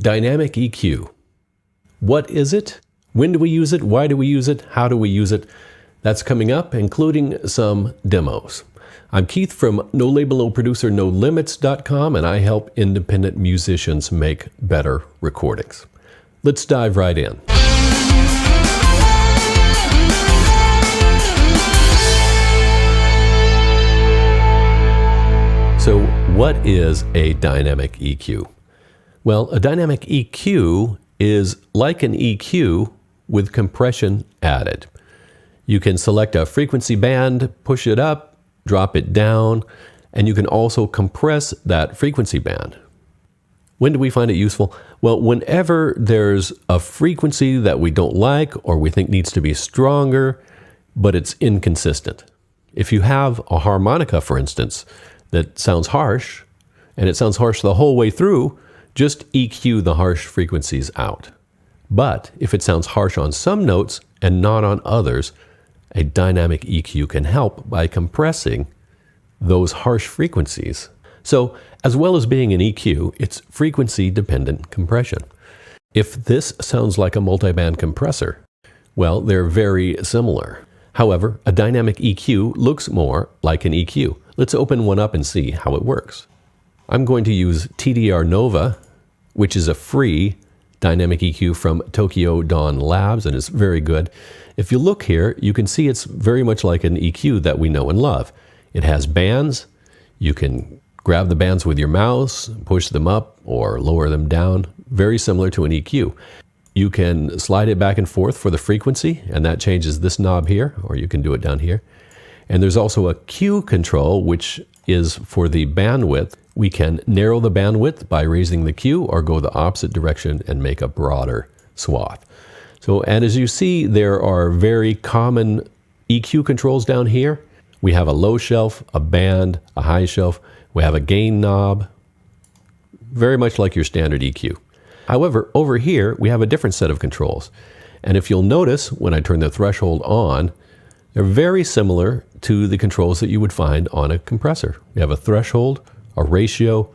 Dynamic EQ. What is it? When do we use it? Why do we use it? How do we use it? That's coming up, including some demos. I'm Keith from NoLabelNoProducer, and I help independent musicians make better recordings. Let's dive right in. So what is a dynamic EQ? Well, a dynamic EQ is like an EQ with compression added. You can select a frequency band, push it up, drop it down, and you can also compress that frequency band. When do we find it useful? Well, whenever there's a frequency that we don't like or we think needs to be stronger, but it's inconsistent. If you have a harmonica, for instance, that sounds harsh, and it sounds harsh the whole way through, just EQ the harsh frequencies out. But if it sounds harsh on some notes and not on others, a dynamic EQ can help by compressing those harsh frequencies. So, as well as being an EQ, it's frequency-dependent compression. If this sounds like a multiband compressor, well, they're very similar. However, a dynamic EQ looks more like an EQ. Let's open one up and see how it works. I'm going to use TDR Nova, which is a free dynamic EQ from Tokyo Dawn Labs, and it's very good. If you look here, you can see it's very much like an EQ that we know and love. It has bands. You can grab the bands with your mouse, push them up or lower them down, very similar to an EQ. You can slide it back and forth for the frequency, and that changes this knob here, or you can do it down here. And there's also a Q control, which is for the bandwidth. We can narrow the bandwidth by raising the Q or go the opposite direction and make a broader swath. So, and as you see, there are very common EQ controls down here. We have a low shelf, a band, a high shelf. We have a gain knob, very much like your standard EQ. However, over here, we have a different set of controls. And if you'll notice, when I turn the threshold on, they're very similar to the controls that you would find on a compressor. We have a threshold, a ratio,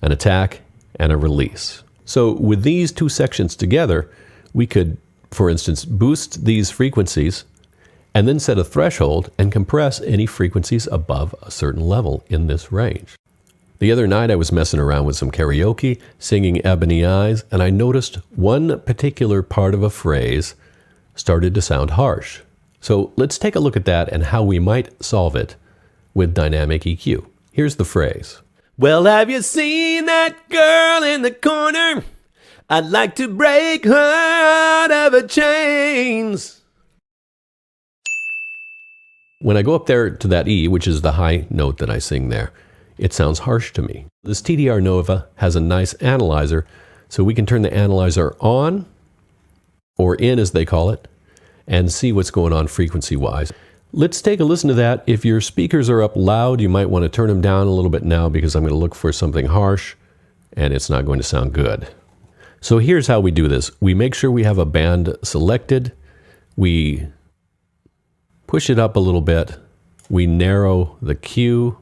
an attack, and a release. So with these two sections together, we could, for instance, boost these frequencies and then set a threshold and compress any frequencies above a certain level in this range. The other night I was messing around with some karaoke, singing Ebony Eyes, and I noticed one particular part of a phrase started to sound harsh. So let's take a look at that and how we might solve it with dynamic EQ. Here's the phrase. Well, have you seen that girl in the corner? I'd like to break her out of her chains. When I go up there to that E, which is the high note that I sing there, it sounds harsh to me. This TDR Nova has a nice analyzer, so we can turn the analyzer on, or in as they call it, and see what's going on frequency-wise. Let's take a listen to that. If your speakers are up loud, you might want to turn them down a little bit now because I'm going to look for something harsh, and it's not going to sound good. So here's how we do this. We make sure we have a band selected. We push it up a little bit. We narrow the Q.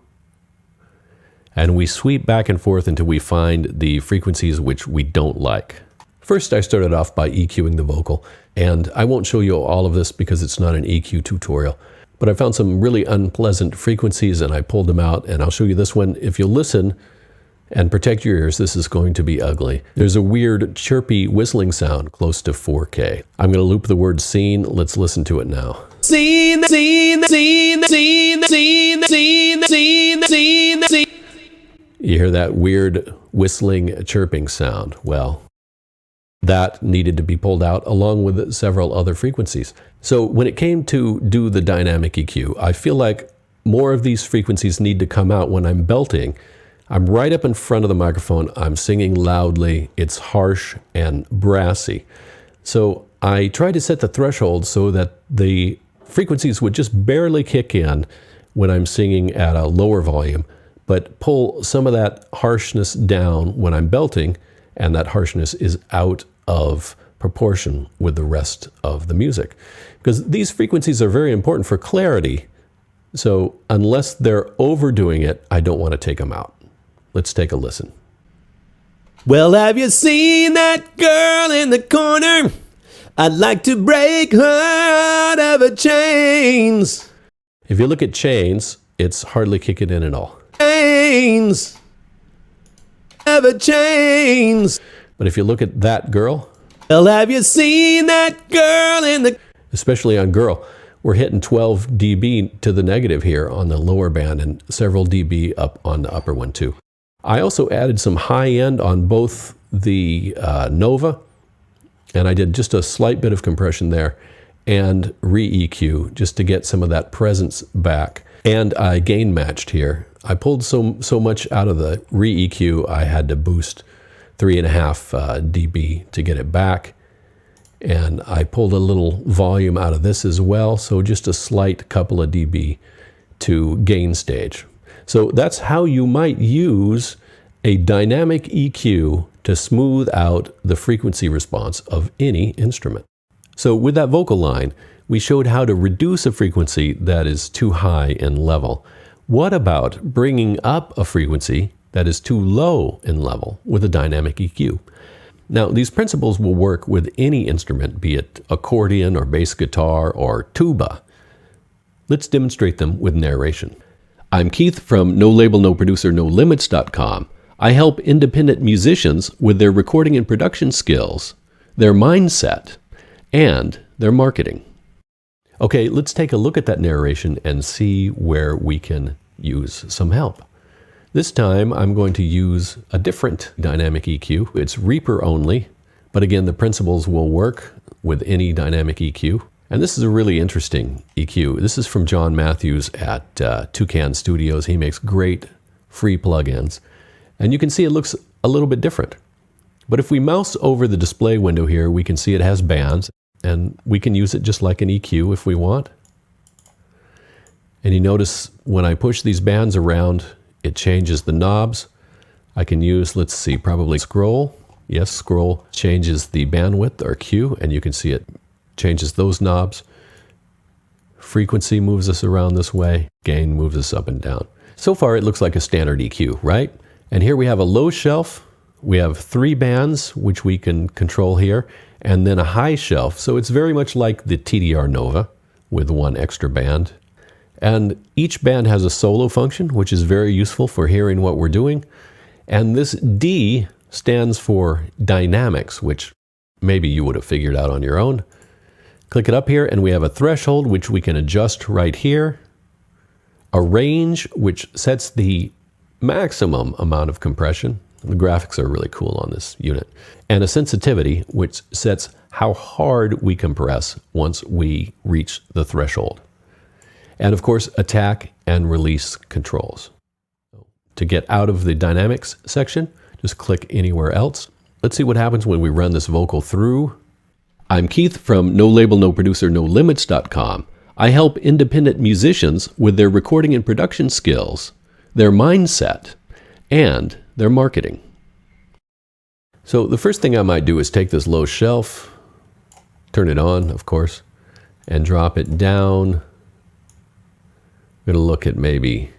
And we sweep back and forth until we find the frequencies which we don't like. First, I started off by EQing the vocal. And I won't show you all of this because it's not an EQ tutorial. But I found some really unpleasant frequencies and I pulled them out. And I'll show you this one. If you listen and protect your ears, this is going to be ugly. There's a weird chirpy whistling sound close to 4K. I'm going to loop the word scene. Let's listen to it now. Scene, scene, scene, scene, scene, scene, scene, scene, scene. You hear that weird whistling chirping sound. Well, that needed to be pulled out along with several other frequencies. So when it came to do the dynamic EQ, I feel like more of these frequencies need to come out when I'm belting. I'm right up in front of the microphone. I'm singing loudly. It's harsh and brassy. So I tried to set the threshold so that the frequencies would just barely kick in when I'm singing at a lower volume, but pull some of that harshness down when I'm belting, and that harshness is out of proportion with the rest of the music. Because these frequencies are very important for clarity, so unless they're overdoing it, I don't want to take them out. Let's take a listen. Well, have you seen that girl in the corner? I'd like to break her out of her chains. If you look at chains, it's hardly kicking in at all. Chains. Ever chains. But if you look at that girl, well, have you seen that girl in the... Especially on girl, we're hitting 12 dB to the negative here on the lower band and several dB up on the upper one too. I also added some high end on both the Nova, and I did just a slight bit of compression there, and re-EQ just to get some of that presence back. And I gain matched here. I pulled so much out of the re-EQ, I had to boost 3.5 dB to get it back. And I pulled a little volume out of this as well, so just a slight couple of dB to gain stage. So that's how you might use a dynamic EQ to smooth out the frequency response of any instrument. So with that vocal line, we showed how to reduce a frequency that is too high in level. What about bringing up a frequency that is too low in level with a dynamic EQ? Now, these principles will work with any instrument, be it accordion or bass guitar or tuba. Let's demonstrate them with narration. I'm Keith from No Label, No Producer, No Limits.com. I help independent musicians with their recording and production skills, their mindset, and their marketing. Okay, let's take a look at that narration and see where we can use some help. This time I'm going to use a different dynamic EQ. It's Reaper only, but again, the principles will work with any dynamic EQ. And this is a really interesting EQ. This is from John Matthews at Toucan Studios. He makes great free plugins. And you can see it looks a little bit different. But if we mouse over the display window here, we can see it has bands, and we can use it just like an EQ if we want. And you notice when I push these bands around, it changes the knobs. I can use, let's see, probably scroll. Yes, scroll changes the bandwidth or Q, and you can see it changes those knobs. Frequency moves us around this way. Gain moves us up and down. So far, it looks like a standard EQ, right? And here we have a low shelf. We have 3 bands, which we can control here, and then a high shelf. So it's very much like the TDR Nova with 1 extra band. And each band has a solo function, which is very useful for hearing what we're doing. And this D stands for dynamics, which maybe you would have figured out on your own. Click it up here, and we have a threshold, which we can adjust right here. A range, which sets the maximum amount of compression. The graphics are really cool on this unit. And a sensitivity, which sets how hard we compress once we reach the threshold. And of course, attack and release controls. To get out of the dynamics section, just click anywhere else. Let's see what happens when we run this vocal through. I'm Keith from No Label, No Producer, No Limits.com. I help independent musicians with their recording and production skills, their mindset, and their marketing. So the first thing I might do is take this low shelf, turn it on, of course, and drop it down. I'm going to look at maybe,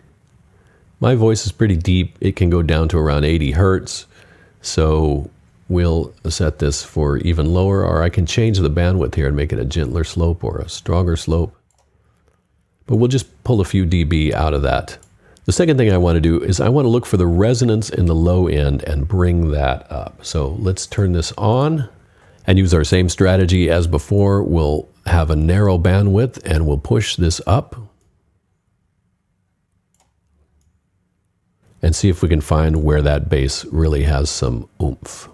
my voice is pretty deep. It can go down to around 80 hertz. So we'll set this for even lower, or I can change the bandwidth here and make it a gentler slope or a stronger slope. But we'll just pull a few dB out of that. The second thing I want to do is I want to look for the resonance in the low end and bring that up. So let's turn this on and use our same strategy as before. We'll have a narrow bandwidth and we'll push this up and see if we can find where that bass really has some oomph.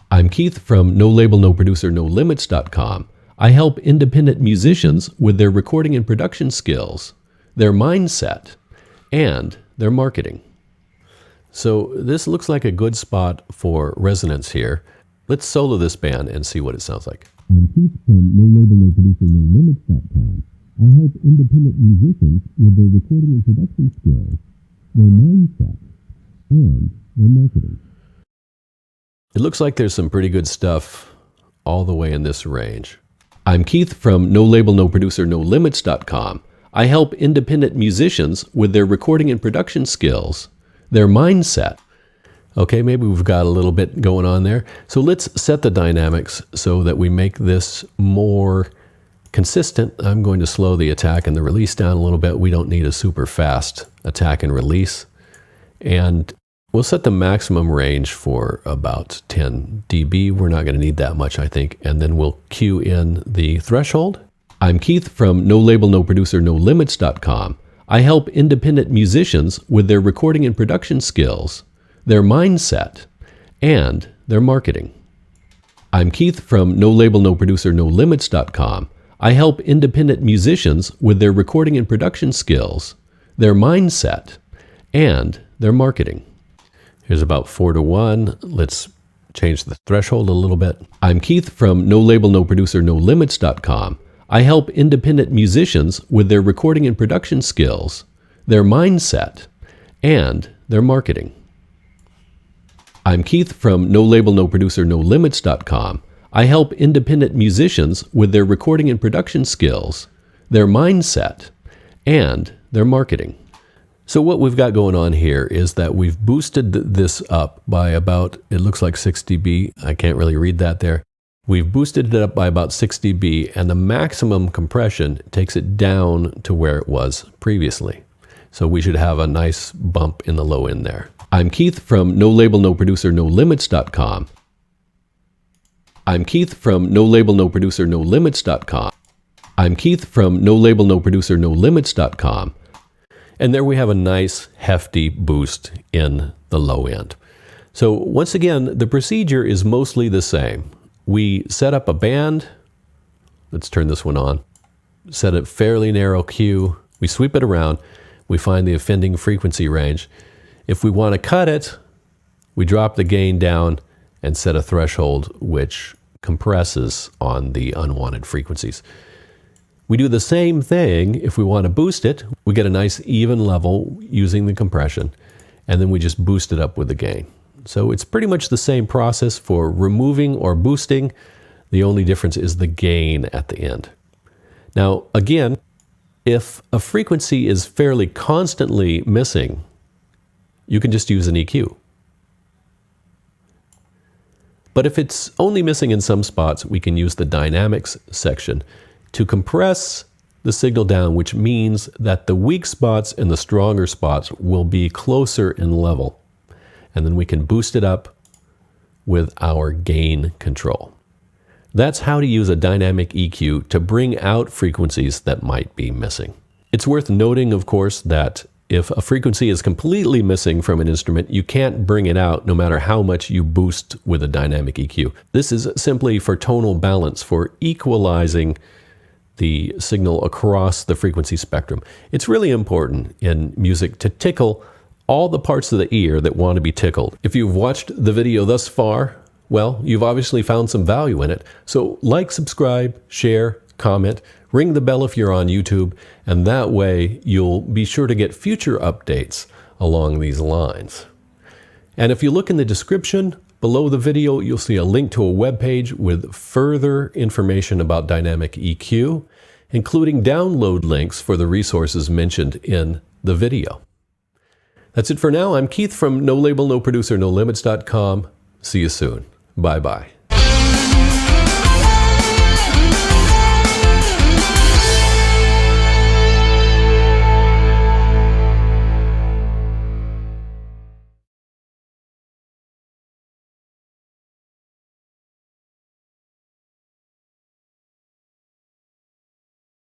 I'm Keith from No Label, No Producer, No Limits.com. I help independent musicians with their recording and production skills, their mindset, and their marketing. So this looks like a good spot for resonance here. Let's solo this band and see what it sounds like. I'm Keith from No Label, No Producer, No Limits.com. I help independent musicians with their recording and production skills, their mindset, and their marketing. It looks like there's some pretty good stuff all the way in this range. I'm Keith from No Label, No Producer, No Limits.com. I help independent musicians with their recording and production skills, their mindset, Okay, maybe we've got a little bit going on there. So let's set the dynamics so that we make this more consistent. I'm going to slow the attack and the release down a little bit. We don't need a super fast attack and release. And we'll set the maximum range for about 10 dB. We're not going to need that much, I think. And then we'll cue in the threshold. I'm Keith from No Label, No Producer, No Limits.com. I help independent musicians with their recording and production skills, their mindset, and their marketing. I'm Keith from No Label, No Producer, No Limits.com. I help independent musicians with their recording and production skills, their mindset, and their marketing. Here's about 4-to-1. Let's change the threshold a little bit. I'm Keith from No Label, No Producer, No Limits.com. I help independent musicians with their recording and production skills, their mindset, and their marketing. I'm Keith from No Label, No Producer, No Limits.com. I help independent musicians with their recording and production skills, their mindset, and their marketing. So what we've got going on here is that we've boosted this up by about, it looks like 6 dB. I can't really read that there. We've boosted it up by about 6 dB, and the maximum compression takes it down to where it was previously. So we should have a nice bump in the low end there. I'm Keith from No Label, No Producer, No Limits.com. I'm Keith from No Label, No Producer, No Limits.com. I'm Keith from No Label, No Producer, No Limits.com. And there we have a nice hefty boost in the low end. So once again, the procedure is mostly the same. We set up a band. Let's turn this one on. Set a fairly narrow cue. We sweep it around. We find the offending frequency range. If we want to cut it, we drop the gain down and set a threshold which compresses on the unwanted frequencies. We do the same thing if we want to boost it. We get a nice even level using the compression, and then we just boost it up with the gain. So it's pretty much the same process for removing or boosting. The only difference is the gain at the end. Now, again, if a frequency is fairly constantly missing, you can just use an EQ. But if it's only missing in some spots, we can use the dynamics section to compress the signal down, which means that the weak spots and the stronger spots will be closer in level. And then we can boost it up with our gain control. That's how to use a dynamic EQ to bring out frequencies that might be missing. It's worth noting, of course, that if a frequency is completely missing from an instrument, you can't bring it out no matter how much you boost with a dynamic EQ. This is simply for tonal balance, for equalizing the signal across the frequency spectrum. It's really important in music to tickle all the parts of the ear that want to be tickled. If you've watched the video thus far, well, you've obviously found some value in it. So like, subscribe, share, comment, ring the bell if you're on YouTube, and that way you'll be sure to get future updates along these lines. And if you look in the description below the video, you'll see a link to a webpage with further information about dynamic EQ, including download links for the resources mentioned in the video. That's it for now. I'm Keith from No Label, No Producer, No Limits.com. See you soon. Bye-bye.